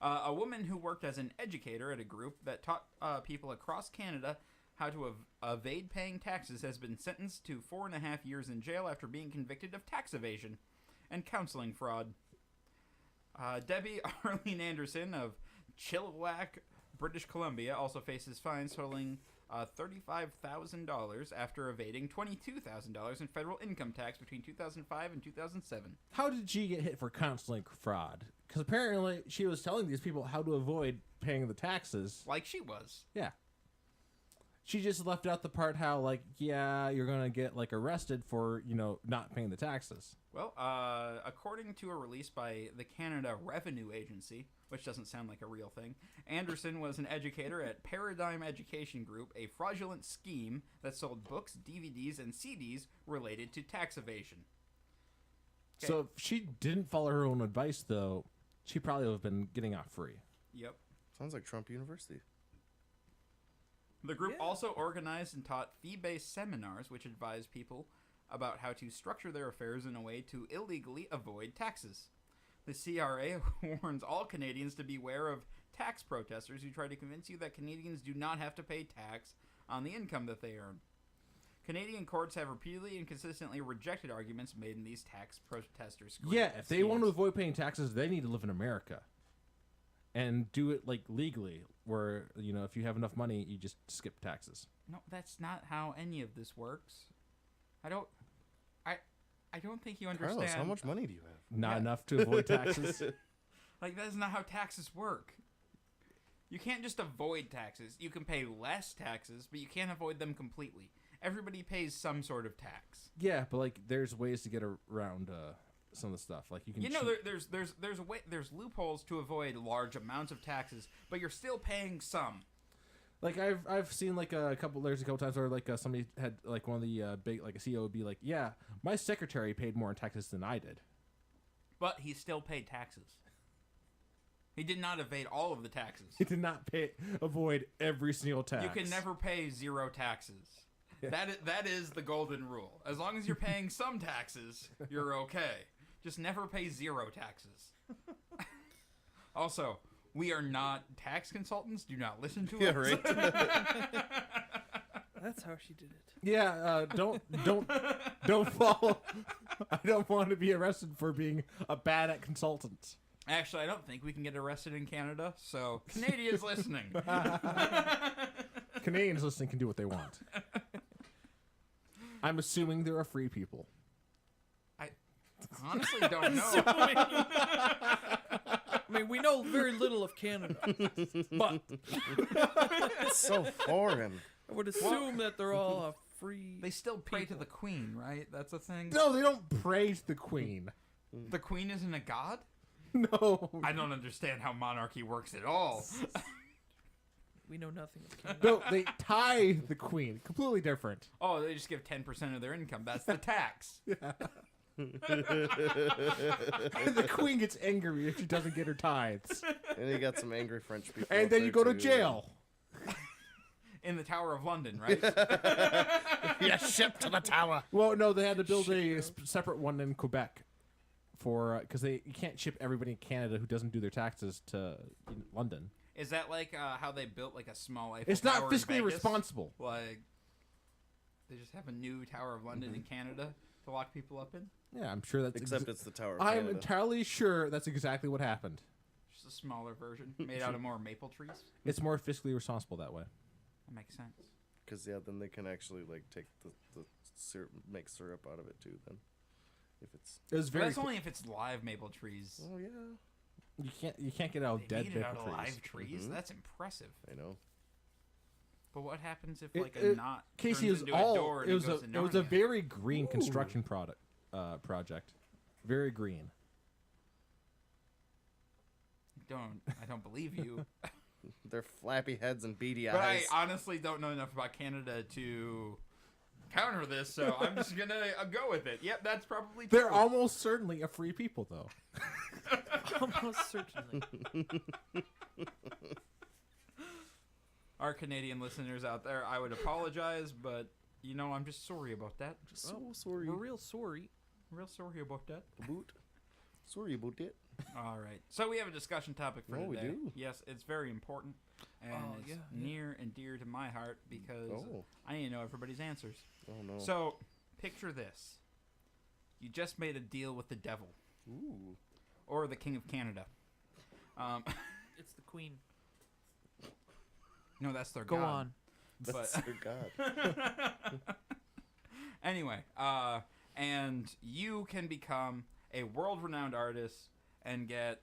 A woman who worked as an educator at a group that taught people across Canada how to evade paying taxes has been sentenced to 4.5 years in jail after being convicted of tax evasion and counseling fraud. Debbie Arlene Anderson of Chilliwack, British Columbia, also faces fines totaling $35,000 after evading $22,000 in federal income tax between 2005 and 2007. How did she get hit for counseling fraud? Because apparently she was telling these people how to avoid paying the taxes. Like she was. Yeah. She just left out the part how, like, yeah, you're going to get, like, arrested for, not paying the taxes. Well, according to a release by the Canada Revenue Agency, which doesn't sound like a real thing, Anderson was an educator at Paradigm Education Group, a fraudulent scheme that sold books, DVDs, and CDs related to tax evasion. Okay. So if she didn't follow her own advice, though, she probably would have been getting off free. Yep. Sounds like Trump University. The group also organized and taught fee-based seminars which advised people about how to structure their affairs in a way to illegally avoid taxes. The CRA warns all Canadians to beware of tax protesters who try to convince you that Canadians do not have to pay tax on the income that they earn. Canadian courts have repeatedly and consistently rejected arguments made in these tax protesters. Yeah, if they want to avoid paying taxes, they need to live in America. And do it, like, legally, where, if you have enough money, you just skip taxes. No, that's not how any of this works. I don't think you understand. Carlos, how much money do you have? Not Yeah. enough to avoid taxes. Like, that's not how taxes work. You can't just avoid taxes. You can pay less taxes, but you can't avoid them completely. Everybody pays some sort of tax. Yeah, but, like, there's ways to get around some of the stuff. Like, you can There's loopholes to avoid large amounts of taxes, but you're still paying some. Like I've seen like there's a couple times where like somebody had like one of the big like a CEO would be like, yeah, my secretary paid more in taxes than I did. But he still paid taxes. He did not evade all of the taxes. He did not avoid every single tax. You can never pay 0 taxes. That is the golden rule. As long as you're paying some taxes, you're okay. Just never pay 0 taxes. Also, we are not tax consultants. Do not listen to us. Right. That's how she did it. Yeah, don't follow. I don't want to be arrested for being a bad at consultants. Actually, I don't think we can get arrested in Canada, so Canadians listening. Canadians listening can do what they want. I'm assuming there are free people. I honestly don't know. I mean, we know very little of Canada, but It's so foreign. I would assume that they're all free. They still pray to people. the queen, right? That's a thing. No, they don't praise the queen. The queen isn't a god? No. I don't understand how monarchy works at all. We know nothing of Canada. No, they tithe the queen. Completely different. Oh, they just give 10% of their income. That's the tax. And the queen gets angry if she doesn't get her tithes. And you got some angry French people. And up then you there go to too. jail. In the Tower of London, right? Yeah, shipped to the tower. Well, no, they had to build a separate one in Quebec for because you can't ship everybody in Canada who doesn't do their taxes to London. Is that like how they built like a small Eiffel It's Tower not in fiscally Vegas? responsible. Like, they just have a new Tower of London in Canada to lock people up in? Yeah, I'm sure that's. Except it's the Tower of I'm Canada. entirely sure that's exactly what happened. Just a smaller version made out of more maple trees? It's more fiscally responsible that way. That makes sense. Because yeah, then they can actually like take the syrup, make syrup out of it too. Then, if it's It was But very. that's only if it's live maple trees. oh yeah, You can't get out They dead made it out maple of trees. live trees? Mhm. That's impressive. I know. But what happens if It- like a it- knot Casey, turns it was into a door all. and It was goes a. to It was a Narnia? very green construction project. Very green. I don't believe you. Their flappy heads and beady But I eyes. honestly don't know enough about Canada to counter this, so I'm just gonna go with it. Yep, that's probably true. They're almost certainly a free people, though. Almost certainly. Our Canadian listeners out there, I would apologize, but I'm just sorry about that. So sorry. We're real sorry. Real sorry about that. Boot. Sorry about it. All right. So we have a discussion topic for Oh, we today. do? Yes, it's very important, and Oh, it's yeah. near and dear to my heart because Oh. I need to know everybody's answers. Oh no. So, picture this. You just made a deal with the devil, Ooh. or the King of Canada. It's the queen. No, that's their Go god. on. That's But- their god. Anyway, and you can become a world-renowned artist and get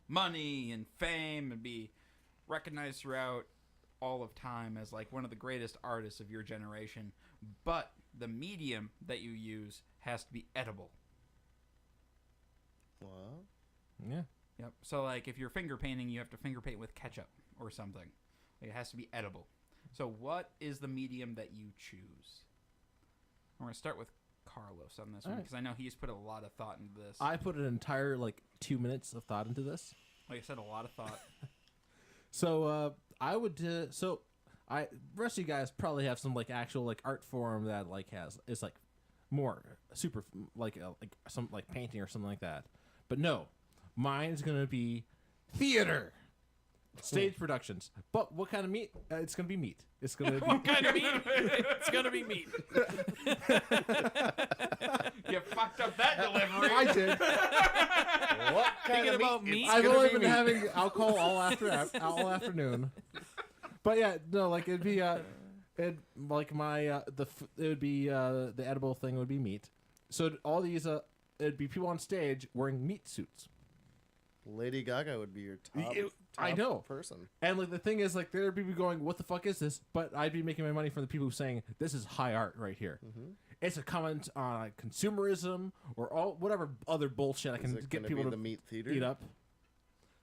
money and fame and be recognized throughout all of time as one of the greatest artists of your generation. But the medium that you use has to be edible. What? Yeah. Yep. So if you're finger painting, you have to finger paint with ketchup or something. It has to be edible. So what is the medium that you choose? I'm going to start with Carlos on this one All right. because I know he's put a lot of thought into this. I put an entire 2 minutes of thought into this. Like I said, a lot of thought. So I would. Rest of you guys probably have some actual art form that is more super some painting or something like that. But no, mine's gonna be theater, stage productions. But what kind of meat? It's gonna be meat. It's gonna be. Kind of meat. It's gonna be meat. You fucked up that delivery. I did. What kind Thinking of about meat? meat? It's I've gonna only be been meat. having alcohol all afternoon. But yeah, no, it'd be it would be the edible thing would be meat. So all these it'd be people on stage wearing meat suits. Lady Gaga would be your top. I top know. person. And the thing is, there are people going, "What the fuck is this?" But I'd be making my money from the people saying, "This is high art right here." Mm-hmm. It's a comment on consumerism or whatever other bullshit I Is can it get gonna people be to the meat theater? eat up.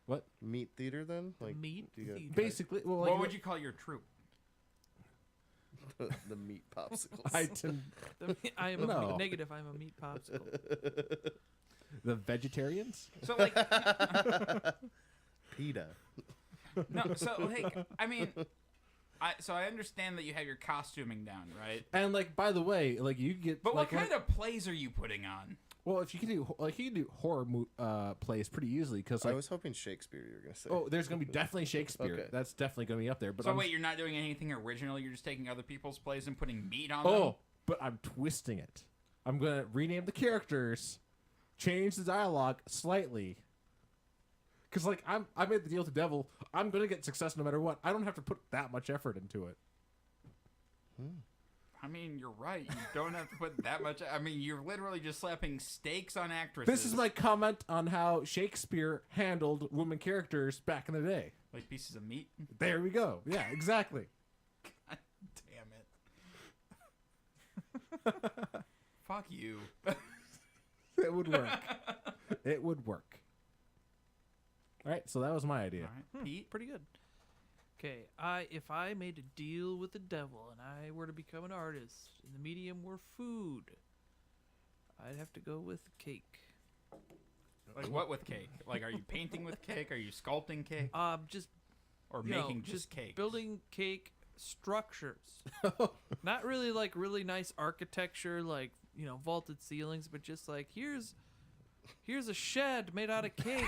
What? Meat theater then? Meat do you got theater. Basically, well, What would you call your troupe? the meat popsicles? I tend, I am No. negative. I'm a meat popsicle. the vegetarians. So PETA. no. So I mean, I understand that you have your costuming down, right? And by the way, you get. But what kind of plays are you putting on? Well, if you can do you can do horror plays pretty easily because I was hoping Shakespeare you were gonna say. oh, there's gonna be definitely Shakespeare. Okay. That's definitely gonna be up there. But So I'm, wait, you're not doing anything original. You're just taking other people's plays and putting meat on oh, them. but I'm twisting it. I'm gonna rename the characters, change the dialogue slightly. Because I made the deal with the devil. I'm gonna get success no matter what. I don't have to put that much effort into it. I mean, you're right. You don't have to put that much. I mean, you're literally just slapping stakes on actresses. This is my comment on how Shakespeare handled women characters back in the day. like pieces of meat. There we go. Yeah, exactly. God damn it. Fuck you. It would work. It would work. All right, so that was my idea. All right, Pete. Pretty good. Okay, if I made a deal with the devil and I were to become an artist and the medium were food, I'd have to go with cake. Like what with cake? Like, are you painting with cake? Are you sculpting cake? Just Or you know, making just cake? building cake structures. Not really like really nice architecture, like vaulted ceilings, but just like here's a shed made out of cake.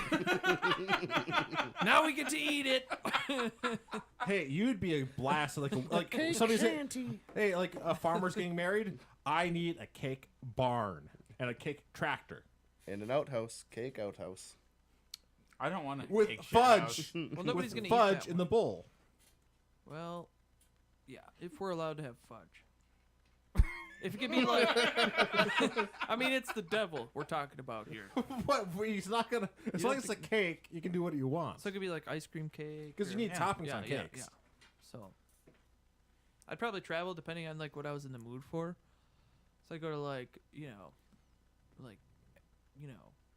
Now we get to eat it. Hey, you'd be a blast. Like somebody's saying, hey, like a farmer's getting married. I need a cake barn and a cake tractor And an outhouse, cake outhouse. I don't want to with cake shit fudge. house. Well, nobody's with gonna eat fudge that in the one. bowl. Well, yeah, if we're allowed to have fudge. If it could be like, I mean, it's the devil we're talking about here. What? He's not gonna. As You long don't as it's a cake, you can do what you want. So it could be like ice cream cake. Because you or- need toppings yeah, on yeah, cakes. yeah. So I'd probably travel depending on like what I was in the mood for. So I go to like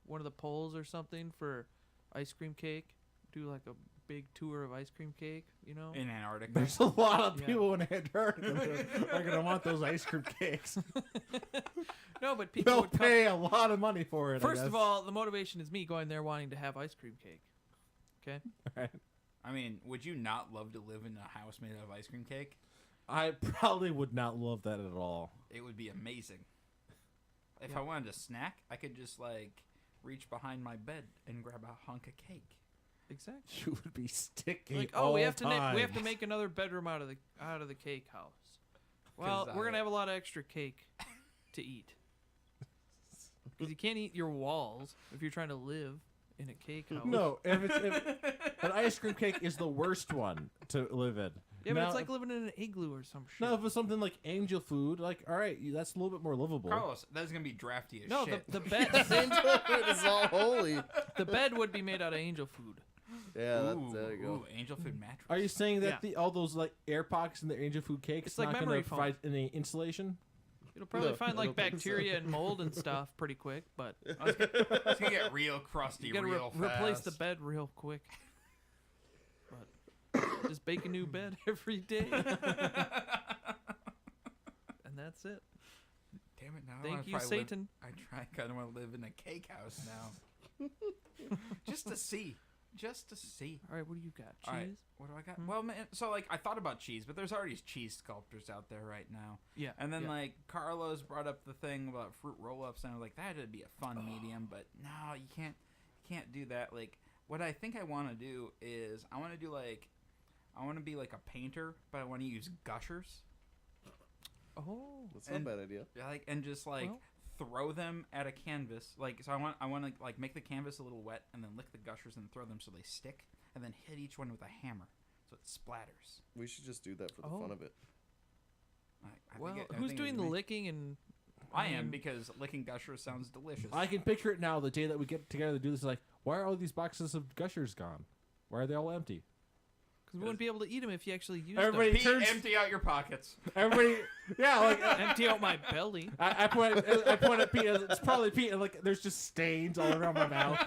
one of the poles or something for ice cream cake. Do like a big tour of ice cream cake. In Antarctica. There's a lot of Yeah. people in Antarctica that are gonna want those ice cream cakes. No, but people They'll would come. pay a lot of money for it. I First of guess. all, the motivation is me going there wanting to have ice cream cake. Okay. Right. I mean, would you not love to live in a house made out of ice cream cake? I probably would not love that at all. It would be amazing. If I wanted a snack, I could just like reach behind my bed and grab a hunk of cake. Exactly. You would be sticky. Like, all we have to we have to time. make another bedroom out of the cake house. Well, 'Cause we're I- gonna have a lot of extra cake to eat because you can't eat your walls if you're trying to live in a cake house. No, if an ice cream cake is the worst one to live in. Yeah, but Now, it's like living in an igloo or some shit. no, if it's something like angel food, like all right, that's a little bit more livable. Carlos, that's gonna be drafty as No, shit. the bed It's all holy. the bed would be made out of angel food. Yeah, Ooh, there you go. ooh, angel food mattress. Are you saying that Yeah. all those like air pockets in the angel food cakes It's like not going memory to foam. provide any insulation? You'll probably No, find I like don't think so. bacteria and mold and stuff pretty quick, but It's gonna get real crusty you gotta real fast. replace the bed real quick. But just bake a new bed every day, and that's it. Damn it! Now I Thank wanna you, try live- Satan. I kind of want to live in a cake house now, just to see. All right, what do you got? Cheese? All right, what do I got? Well, man, so like I thought about cheese, but there's already cheese sculptors out there right now. Yeah. And then yeah. like Carlos brought up the thing about fruit roll-ups, and I was like, that'd be a fun medium, but no, you can't do that. Like, what I think I want to do is I want to be like a painter, but I want to use gushers. Oh. That's not a And- bad idea. Like, and just like Well- throw them at a canvas. Like, so I want to like make the canvas a little wet, and then lick the gushers and throw them so they stick, and then hit each one with a hammer so it splatters. We should just do that for the Oh. fun of it. I Well, think who's it doing would the make- licking and? I am, mean, because licking gushers sounds delicious. I can picture it now. The day that we get together to do this, like, why are all these boxes of gushers gone? Why are they all empty? Because we wouldn't be able to eat them if you actually used Everybody- Pete, turns- empty out your pockets. Everybody, yeah, like them. Empty out my belly. I point at Pete. It's probably Pete, and like there's just stains all around my mouth.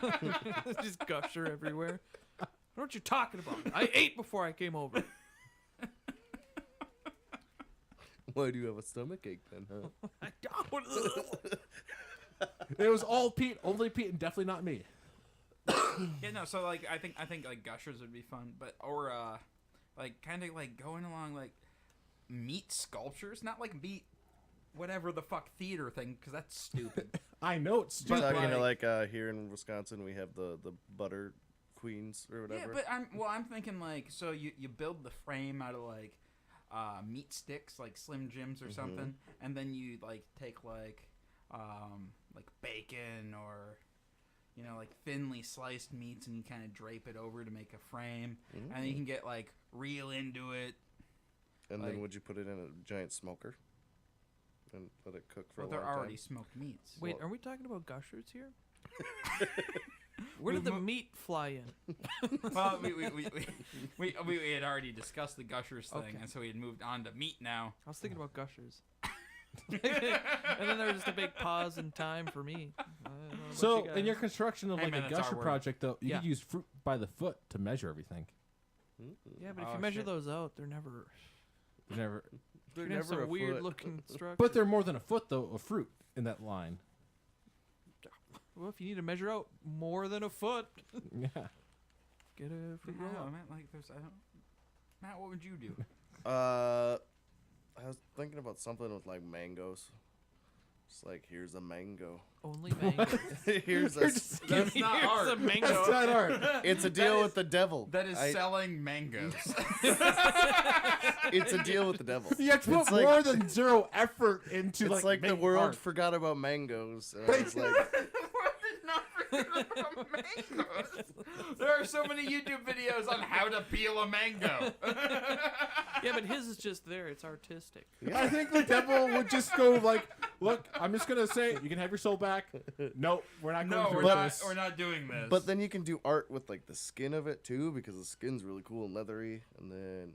Just gusher everywhere. What are you talking about? I ate before I came over. Why do you have a stomach ache then, huh? I don't. It was all Pete, only Pete, and definitely not me. Yeah, no. So like, I think like gushers would be fun, but or like kind of like going along like meat sculptures, not like meat, whatever the fuck theater thing, because that's stupid. I know it's But stupid. like here in Wisconsin, we have the butter queens or Yeah, whatever. but I'm thinking like, so you build the frame out of like meat sticks, like Slim Jims or something, and then you like take like bacon or like thinly sliced meats, and you kind of drape it over to make a frame, and then you can get like real into it. And like- then would you put it in a giant smoker and let it cook for Well, a they're long already time? smoked meats. Wait, Well- are we talking about gushers here? Where did the meat fly in? Well, we had already discussed the gushers thing, Okay. and so we had moved on to meat now. I was thinking about gushers. And then there was just a big pause in time for me. I don't know about So, you in your guys. construction of Hey, like man, a that's our gusher word. project, though, you Yeah. could use fruit by the foot to measure everything. Yeah, but if Oh, you measure shit. those out, they're never. You never, They're You're gonna have never some a weird foot. looking structure. but they're more than a foot though of fruit in that line. Well, if you need to measure out more than a foot, Yeah. get a fruit No, roll. Matt, like there's I don't. Matt, what would you do? I was thinking about something with like mangoes. Just like, here's a mango. Only mango. here's a. That's not Here's art. a mango. That's not art. It's a deal with the devil. That is I- selling mangoes. It's a deal with the devil. You have to put It's like- more than zero effort into It's like the making world art. forgot about mangoes. And I was like, There are so many YouTube videos on how to peel a mango. Yeah, but his is just there. It's artistic. I think the devil would just go like, "Look, I'm just gonna say you can have your soul back. Nope, we're not going No, through we're this." not doing this. but then you can do art with like the skin of it too, because the skin's really cool and leathery. And then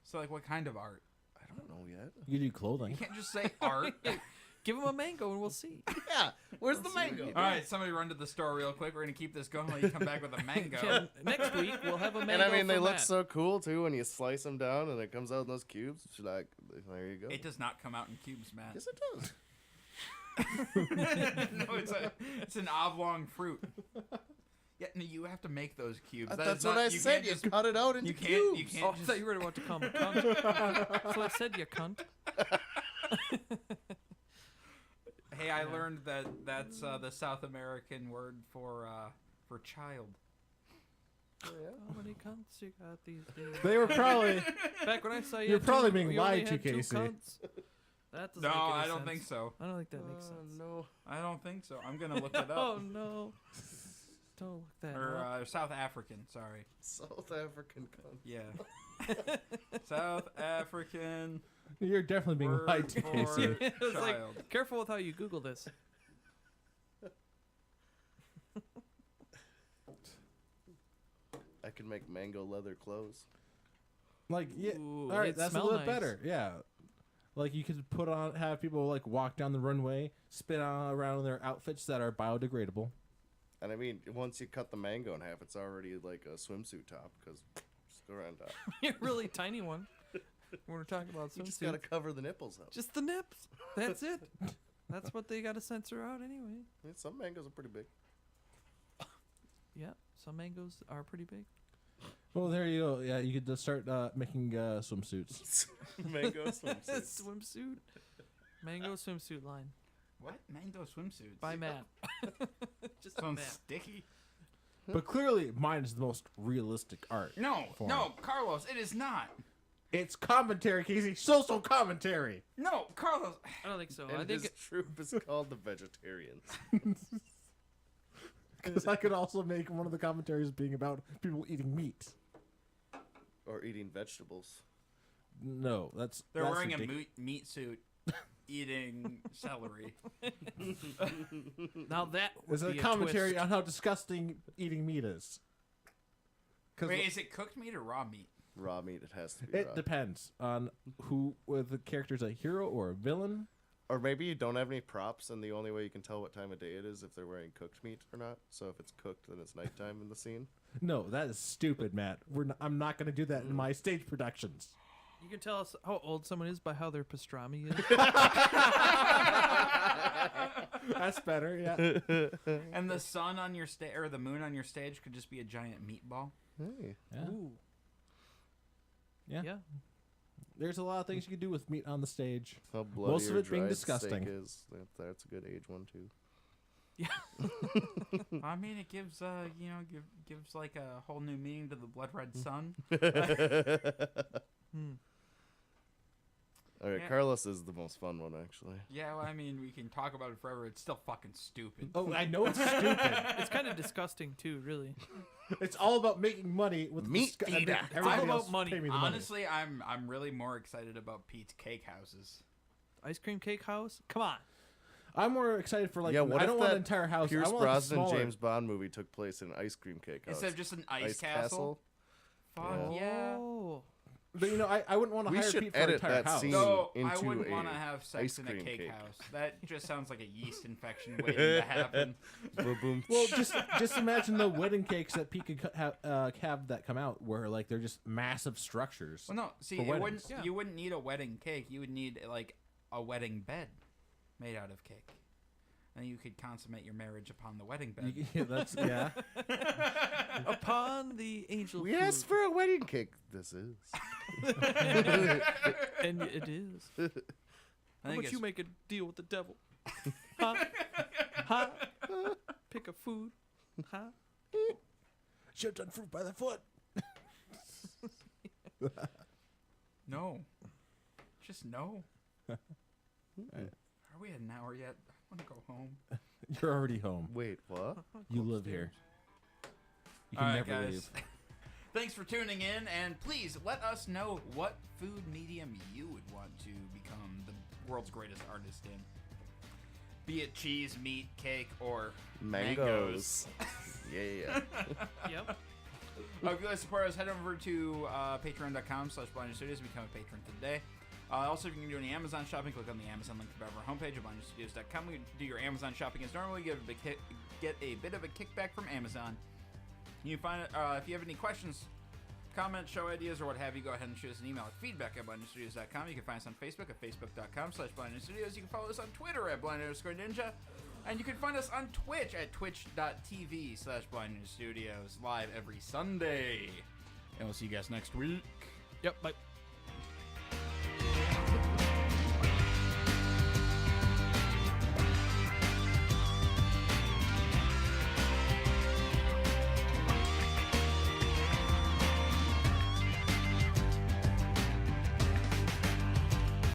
so like, what kind of art? I don't know yet. You do You clothing. can't just say art. Give him a mango and we'll see. Yeah, where's the mango? All right, somebody run to the store real quick. We're gonna keep this going while you come back with a mango. Yeah, next week we'll have a mango. And I mean, they for look Matt. so cool too when you slice them down and it comes out in those cubes. It's like, there you go. It does not come out in cubes, Matt. Yes, it does. No, it's an oblong fruit. Yeah, no, you have to make those cubes. That That's is what not- I you said. can't You just- cut it out into You cubes. can't Oh, I just. thought you were about to call him a cunt. That's what I said, you cunt. Hey, I learned that that's the South American word for child. How many cunts you got these days? They were probably. Back when I saw you, You're had probably two- being you only lied to, had two Casey. cunts. That doesn't No, make any I don't sense. think so. I don't think that makes sense. No. I don't think so. I'm gonna look it Oh up. no! Don't look that Or up. South African. Sorry. South African cunt. Yeah. South African You're definitely being word lied to, for Casey. It's like, child. careful with how you Google this. I could make mango leather clothes. Like, yeah. Ooh, All right, it'd that's a smell little nice. better. Yeah. Like you could put on, have people like walk down the runway, spin on around in their outfits that are biodegradable. And I mean, once you cut the mango in half, it's already like a swimsuit top because just go around top. A really tiny one. When we're talking about You just swimsuits. gotta cover the nipples up. Just the nips. That's it. That's what they got to censor out anyway. I mean, some mangoes are pretty big. Yeah, some mangoes are pretty big. Well, there you go. Yeah, you could just start making swimsuits. Mango swimsuits. Swimsuit. Mango swimsuit line What? Mango swimsuits. by Matt. Just Sounds Matt. sticky. But clearly, mine is the most realistic art. No, form. no, Carlos, it is not. It's commentary, Casey. Social commentary. No, Carlos. I don't think so. I And think his troop is called the Vegetarians. Because I could also make one of the commentaries being about people eating meat. Or eating vegetables. No, that's They're that's wearing ridiculous. a meat suit, eating celery. now that It's would a be commentary twist. on how disgusting eating meat is. Because Wait, is it cooked meat or raw meat? Raw meat, it has to be it raw. depends on who, whether the character's a hero or a villain. Or maybe you don't have any props, and the only way you can tell what time of day it is if they're wearing cooked meat or not. So if it's cooked, then it's nighttime in the scene. No, that is stupid, Matt. I'm not going to do that in my stage productions. You can tell us how old someone is by how their pastrami is. That's better, yeah. And the sun on your stage or the moon on your stage could just be a giant meatball. Hey. Yeah. Ooh. Yeah. Yeah. There's a lot of things you can do with meat on the stage. How bloody Most of or it being dried disgusting. steak is. That's a good age one, too. I mean, it gives gives like a whole new meaning to the blood red sun. All right, Yeah. Carlos is the most fun one, actually. Yeah, well, I mean, we can talk about it forever. It's still fucking stupid. Oh, I know it's stupid. It's kind of disgusting too, really. It's all about making money with Meat disgu- feeder. and It's all everybody about else money. pay me the money. Honestly, I'm really more excited about Pete's Cake Houses. Ice cream cake house? Come on. I'm more excited for like. Yeah, what I if don't want that an entire house. Pierce I want like a Brosnan smaller. James Bond movie took place in an ice cream cake house. Instead of just an ice Ice castle. Fuck yeah. Oh. But I wouldn't want to We hire should Pete for an edit entire that house. scene. No, I into wouldn't a want to have sex ice in a cream cake, cake. house. That just sounds like a yeast infection waiting to happen. Boom. Well, just imagine the wedding cakes that Pete could have that come out where like they're just massive structures. Well, no, see, For it weddings. wouldn't. Yeah. You wouldn't need a wedding cake. You would need like a wedding bed made out of cake, and you could consummate your marriage upon the wedding bed. Yeah. Upon the angel We food. asked for a wedding cake. This is. And it is. I How think much it's, you make a deal with the devil? Huh? Huh? Pick a food. Huh? Shit done fruit by the foot. no, just no. Are we at an hour yet? I want to go home. You're already home. Wait, what? You live here. You All can right, never guys. leave. Thanks for tuning in, and please let us know what food medium you would want to become the world's greatest artist in. Be it cheese, meat, cake, or Mangoes. Yeah. Yep. If you guys support us, head over to patreon.com/blindnewstudios and become a patron today. Also, if you can do any Amazon shopping, click on the Amazon link above our homepage at blindnewstudios.com. We do your Amazon shopping as normally. Get a bit of a kickback from Amazon. You can find if you have any questions, comments, show ideas, or what have you, go ahead and shoot us an email at feedback@blindnewstudios.com. You can find us on Facebook at facebook.com/blindnewstudios. You can follow us on Twitter at blind_ninja. And you can find us on Twitch at twitch.tv/blindnewstudios live every Sunday. And we'll see you guys next week. Yep. Bye.